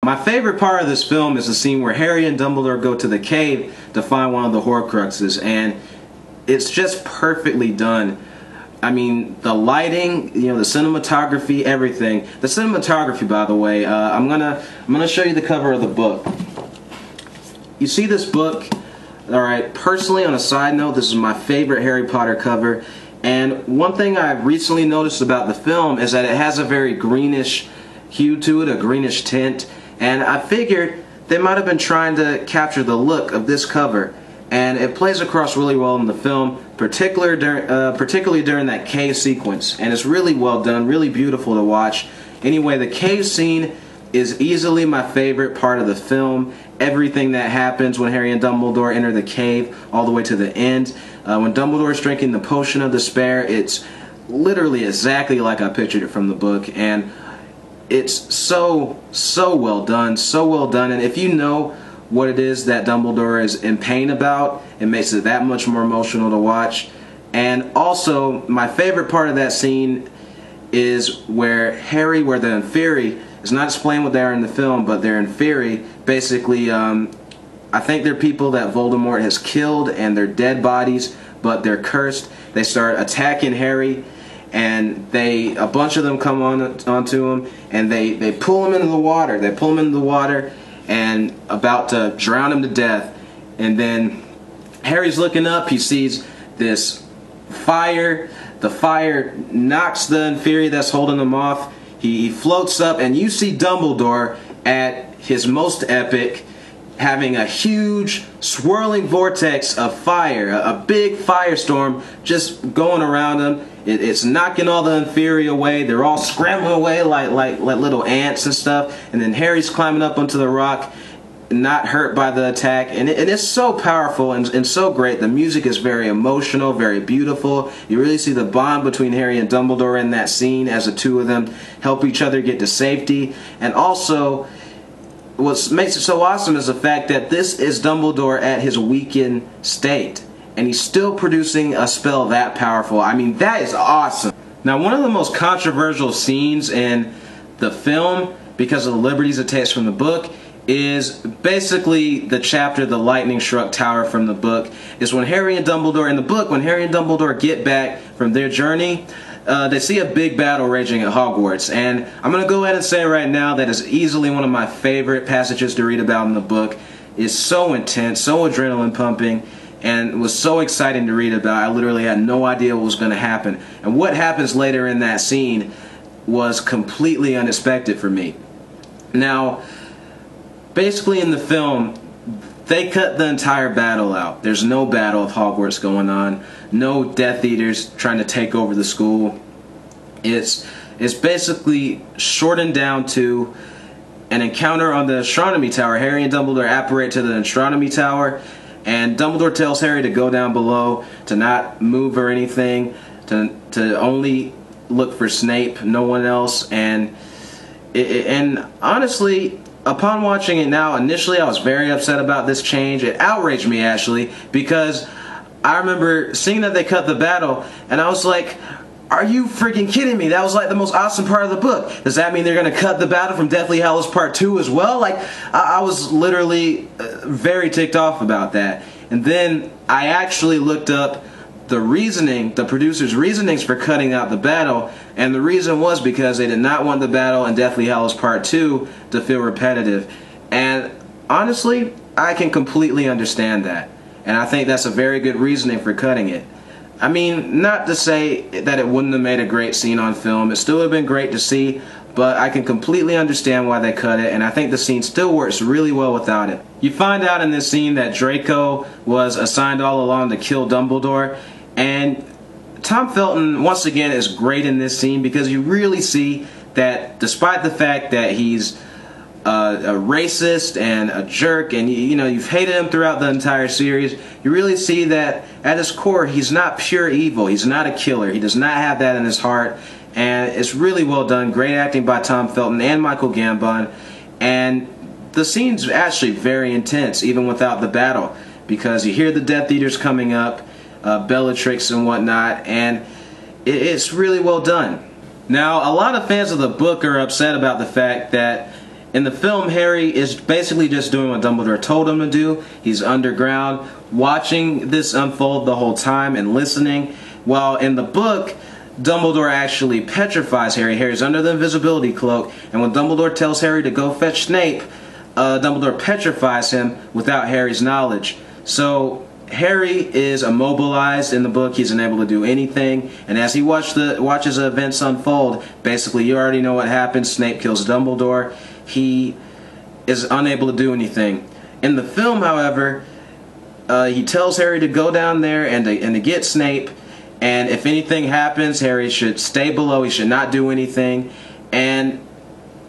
My favorite part of this film is the scene where Harry and Dumbledore go to the cave to find one of the Horcruxes, and it's just perfectly done. I mean, the lighting, the cinematography, everything. The cinematography, by the way, I'm gonna show you the cover of the book. You see this book? All right. Personally, on a side note, this is my favorite Harry Potter cover. And one thing I've recently noticed about the film is that it has a very greenish hue to it, a greenish tint. And I figured they might have been trying to capture the look of this cover. And it plays across really well in the film, particularly during that cave sequence. And it's really well done, really beautiful to watch. Anyway, the cave scene is easily my favorite part of the film. Everything that happens when Harry and Dumbledore enter the cave, all the way to the end. When Dumbledore is drinking the potion of despair, it's literally exactly like I pictured it from the book. And it's so well done, so well done. And if you know what it is that Dumbledore is in pain about, it makes it that much more emotional to watch. And also, my favorite part of that scene is where the Inferi, it's not explained what they are in the film, but they're Inferi. Basically, I think they're people that Voldemort has killed, and they're dead bodies, but they're cursed. They start attacking Harry, and a bunch of them come onto him, and they pull him into the water. They pull him into the water, and about to drown him to death. And then Harry's looking up. He sees this fire. The fire knocks the Inferi that's holding him off. He floats up, and you see Dumbledore at his most epic, having a huge swirling vortex of fire, a big firestorm just going around him. It's knocking all the Inferi away. They're all scrambling away like little ants and stuff. And then Harry's climbing up onto the rock, not hurt by the attack. And it's so powerful and so great. The music is very emotional, very beautiful. You really see the bond between Harry and Dumbledore in that scene as the two of them help each other get to safety. And also, what makes it so awesome is the fact that this is Dumbledore at his weakened state, and he's still producing a spell that powerful. I mean, that is awesome. Now, one of the most controversial scenes in the film, because of the liberties it takes from the book, is basically the chapter, The Lightning Struck Tower from the book, is when Harry and Dumbledore, in the book, when Harry and Dumbledore get back from their journey, they see a big battle raging at Hogwarts. And I'm going to go ahead and say right now that is easily one of my favorite passages to read about in the book. It's so intense, so adrenaline pumping, and it was so exciting to read about. I literally had no idea what was going to happen. And what happens later in that scene was completely unexpected for me. Now, basically in the film, they cut the entire battle out. There's no battle of Hogwarts going on. No Death Eaters trying to take over the school. It's basically shortened down to an encounter on the astronomy tower. Harry and Dumbledore apparate to the astronomy tower, and Dumbledore tells Harry to go down below, to not move or anything, to only look for Snape, no one else. And honestly, upon watching it now, initially I was very upset about this change. It outraged me, actually, because I remember seeing that they cut the battle, and I was like, are you freaking kidding me? That was like the most awesome part of the book. Does that mean they're going to cut the battle from Deathly Hallows Part 2 as well? Like, I was literally very ticked off about that. And then I actually looked up the reasoning, the producers' reasonings for cutting out the battle, and the reason was because they did not want the battle in Deathly Hallows Part 2 to feel repetitive. And honestly, I can completely understand that. And I think that's a very good reasoning for cutting it. I mean, not to say that it wouldn't have made a great scene on film. It still would have been great to see, but I can completely understand why they cut it, and I think the scene still works really well without it. You find out in this scene that Draco was assigned all along to kill Dumbledore, and Tom Felton, once again, is great in this scene because you really see that despite the fact that he's a racist and a jerk, and you've hated him throughout the entire series, you really see that at his core he's not pure evil. He's not a killer. He does not have that in his heart, and it's really well done. Great acting by Tom Felton and Michael Gambon, and the scene's actually very intense even without the battle, because you hear the Death Eaters coming up, Bellatrix and whatnot, and it's really well done. Now, a lot of fans of the book are upset about the fact that In the film, Harry is basically just doing what Dumbledore told him to do. He's underground, watching this unfold the whole time and listening. While in the book, Dumbledore actually petrifies Harry. Harry's under the invisibility cloak, and when Dumbledore tells Harry to go fetch Snape, Dumbledore petrifies him without Harry's knowledge. So Harry is immobilized in the book. He's unable to do anything, and as he watches the events unfold, basically you already know what happens. Snape kills Dumbledore. He is unable to do anything. In the film, however, he tells Harry to go down there and to get Snape, and if anything happens, Harry should stay below. He should not do anything. And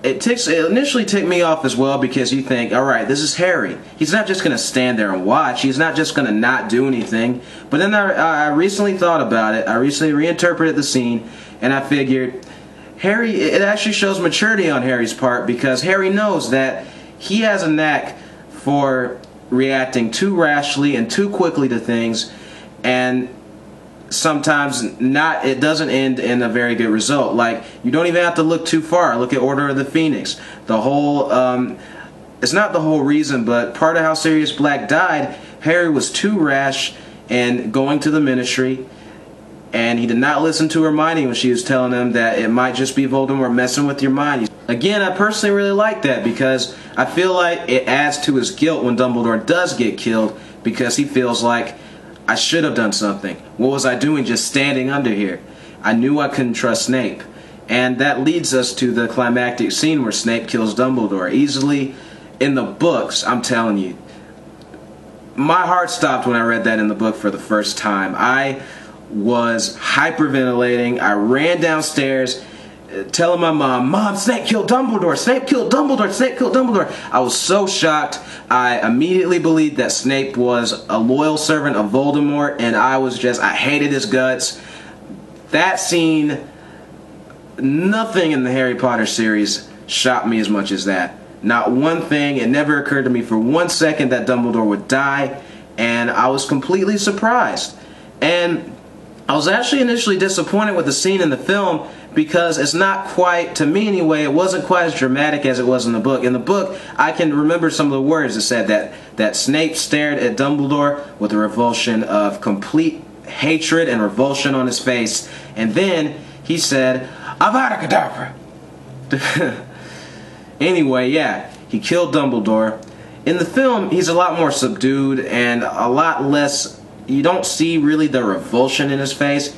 it initially ticked me off as well, because you think, alright, this is Harry. He's not just going to stand there and watch. He's not just going to not do anything. But then I recently thought about it. I recently reinterpreted the scene, and I figured, Harry, it actually shows maturity on Harry's part, because Harry knows that he has a knack for reacting too rashly and too quickly to things, and sometimes it doesn't end in a very good result. Like, you don't even have to look too far. Look at Order of the Phoenix. The whole it's not the whole reason, but part of how Sirius Black died, Harry was too rash in going to the Ministry, and he did not listen to Hermione when she was telling him that it might just be Voldemort messing with your mind. Again, I personally really like that, because I feel like it adds to his guilt when Dumbledore does get killed, because he feels like, I should have done something. What was I doing just standing under here? I knew I couldn't trust Snape. And that leads us to the climactic scene where Snape kills Dumbledore. Easily, in the books, I'm telling you, my heart stopped when I read that in the book for the first time. I was hyperventilating. I ran downstairs telling my mom, Mom, Snape killed Dumbledore, Snape killed Dumbledore, Snape killed Dumbledore. I was so shocked. I immediately believed that Snape was a loyal servant of Voldemort, and I hated his guts. That scene, nothing in the Harry Potter series shocked me as much as that. Not one thing. It never occurred to me for 1 second that Dumbledore would die, and I was completely surprised. And I was actually initially disappointed with the scene in the film, because it's not quite, to me anyway, it wasn't quite as dramatic as it was in the book. In the book, I can remember some of the words that said that Snape stared at Dumbledore with a revulsion of complete hatred and revulsion on his face, and then he said, Avada Kedavra. Anyway, yeah, he killed Dumbledore. In the film, he's a lot more subdued and a lot less, you don't see really the revulsion in his face.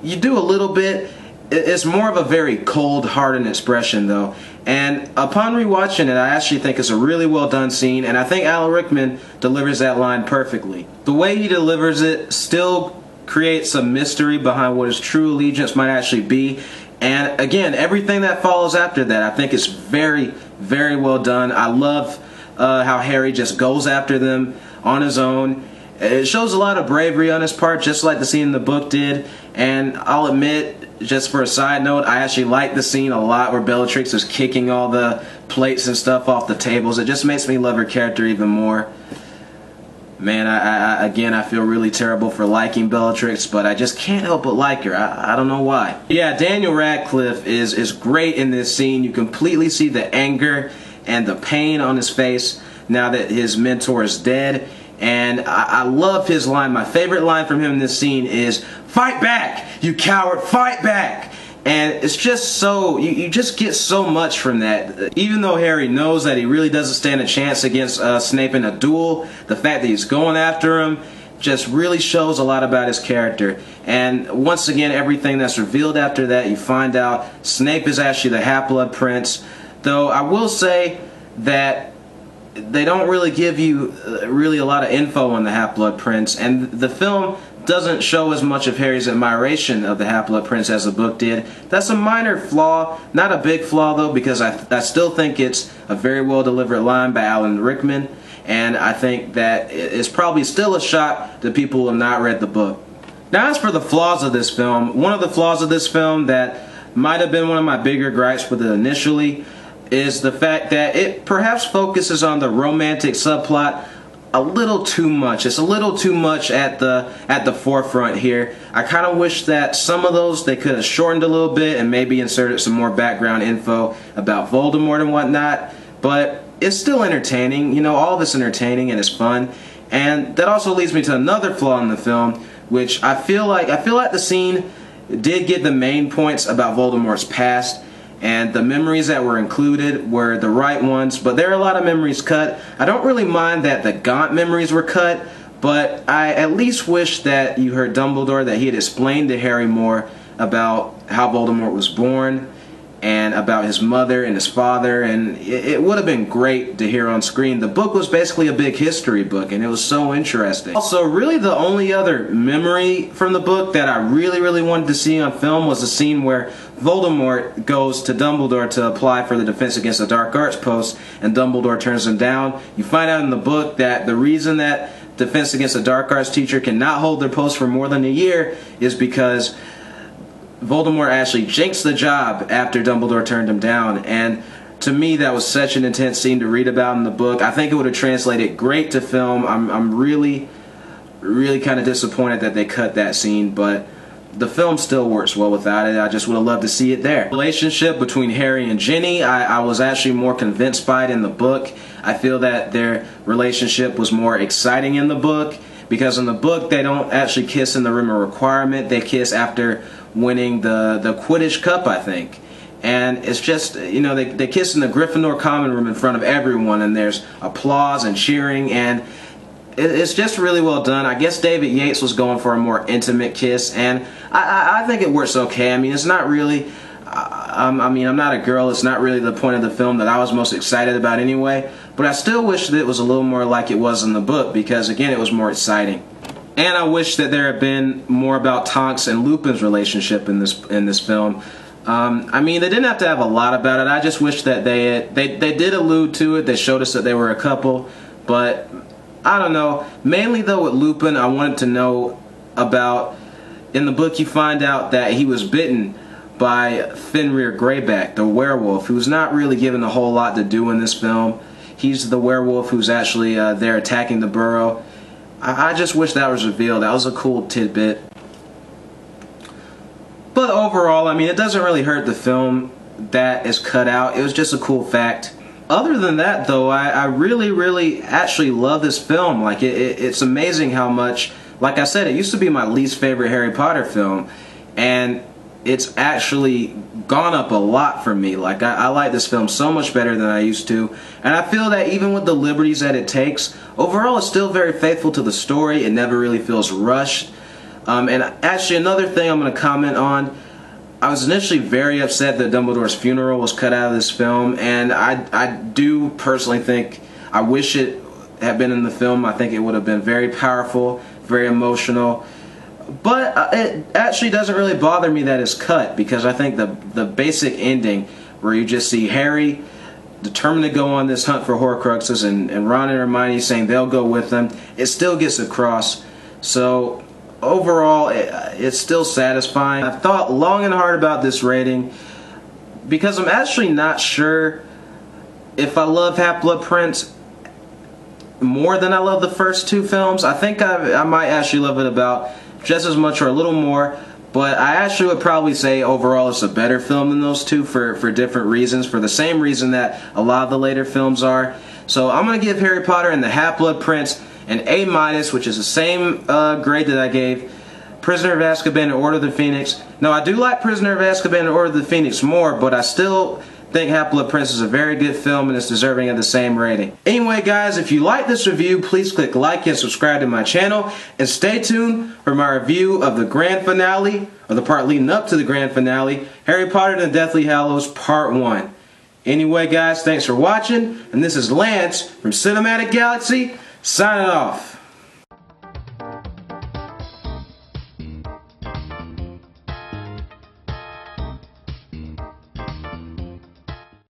You do a little bit. It's more of a very cold-hearted expression, though. And upon rewatching it, I actually think it's a really well done scene, and I think Alan Rickman delivers that line perfectly. The way he delivers it still creates some mystery behind what his true allegiance might actually be. And again, everything that follows after that, I think is very, very well done. I love how Harry just goes after them on his own. It shows a lot of bravery on his part, just like the scene in the book did. And I'll admit, just for a side note, I actually like the scene a lot where Bellatrix is kicking all the plates and stuff off the tables. It just makes me love her character even more. Man, again, I feel really terrible for liking Bellatrix, but I just can't help but like her. I don't know why. Yeah, Daniel Radcliffe is great in this scene. You completely see the anger and the pain on his face now that his mentor is dead. And I love his line. My favorite line from him in this scene is, "Fight back, you coward, fight back!" And it's just so, you just get so much from that. Even though Harry knows that he really doesn't stand a chance against Snape in a duel, the fact that he's going after him just really shows a lot about his character. And once again, everything that's revealed after that, you find out Snape is actually the Half-Blood Prince. Though I will say that they don't really give you really a lot of info on the Half-Blood Prince, and the film doesn't show as much of Harry's admiration of the Half-Blood Prince as the book did. That's a minor flaw, not a big flaw though, because I still think it's a very well delivered line by Alan Rickman, and I think that it's probably still a shock to people who have not read the book. Now, as for the flaws of this film, one of the flaws of this film that might have been one of my bigger gripes with it initially is the fact that it perhaps focuses on the romantic subplot a little too much. It's a little too much at the forefront here. I kind of wish that some of those they could have shortened a little bit and maybe inserted some more background info about Voldemort and whatnot. but it's still entertaining. You know, all of it's entertaining and it's fun. And that also leads me to another flaw in the film, which I feel like the scene did get the main points about Voldemort's past, and the memories that were included were the right ones, but there are a lot of memories cut. I don't really mind that the Gaunt memories were cut, but I at least wish that you heard Dumbledore, that he had explained to Harry more about how Voldemort was born and about his mother and his father, and it would have been great to hear on screen. The book was basically a big history book, and it was so interesting. Also, really the only other memory from the book that I really wanted to see on film was the scene where Voldemort goes to Dumbledore to apply for the Defense Against the Dark Arts post, and Dumbledore turns him down. You find out in the book that the reason that Defense Against the Dark Arts teacher cannot hold their post for more than a year is because Voldemort actually jinxed the job after Dumbledore turned him down. And to me, that was such an intense scene to read about in the book. I think it would have translated great to film. I'm really kind of disappointed that they cut that scene, but the film still works well without it. I just would have loved to see it there. The relationship between Harry and Ginny, I was actually more convinced by it in the book. I feel that their relationship was more exciting in the book, because in the book they don't actually kiss in the Room of Requirement. They kiss after winning the Quidditch Cup, I think. And it's just, you know, they kiss in the Gryffindor common room in front of everyone, and there's applause and cheering, and it's just really well done. I guess David Yates was going for a more intimate kiss, and I think it works okay. I mean, it's not really, I'm not a girl. It's not really the point of the film that I was most excited about anyway, but I still wish that it was a little more like it was in the book, because again, it was more exciting. And I wish that there had been more about Tonks and Lupin's relationship in this film. I mean, they didn't have to have a lot about it. I just wish that they did allude to it. They showed us that they were a couple, but I don't know. Mainly though with Lupin, I wanted to know about, in the book you find out that he was bitten by Fenrir Greyback, the werewolf, who's not really given a whole lot to do in this film. He's the werewolf who's actually there attacking the burrow. I just wish that was revealed. That was a cool tidbit. But overall, I mean, it doesn't really hurt the film that is cut out. It was just a cool fact. Other than that, though, I really actually love this film. Like, it's amazing how much, like I said, it used to be my least favorite Harry Potter film, and it's actually gone up a lot for me. Like, I like this film so much better than I used to, and I feel that even with the liberties that it takes, overall it's still very faithful to the story. It never really feels rushed. And actually, another thing I'm going to comment on, I was initially very upset that Dumbledore's funeral was cut out of this film, and I do personally think, I wish it had been in the film. I think it would have been very powerful, very emotional. But it actually doesn't really bother me that it's cut, because I think the basic ending, where you just see Harry determined to go on this hunt for Horcruxes, and Ron and Hermione saying they'll go with them, it still gets across. So overall, it's still satisfying. I've thought long and hard about this rating, because I'm actually not sure if I love Half-Blood Prince more than I love the first two films. I think I might actually love it about just as much or a little more, but I actually would probably say overall it's a better film than those two for different reasons, for the same reason that a lot of the later films are. So I'm going to give Harry Potter and the Half-Blood Prince an A-, which is the same grade that I gave Prisoner of Azkaban and Order of the Phoenix. Now, I do like Prisoner of Azkaban and Order of the Phoenix more, but I still think Half-Blood Prince is a very good film and is deserving of the same rating. Anyway, guys, if you like this review, please click like and subscribe to my channel, and stay tuned for my review of the grand finale, or the part leading up to the grand finale, Harry Potter and the Deathly Hallows Part 1. Anyway, guys, thanks for watching, and this is Lance from Cinematic Galaxy, signing off.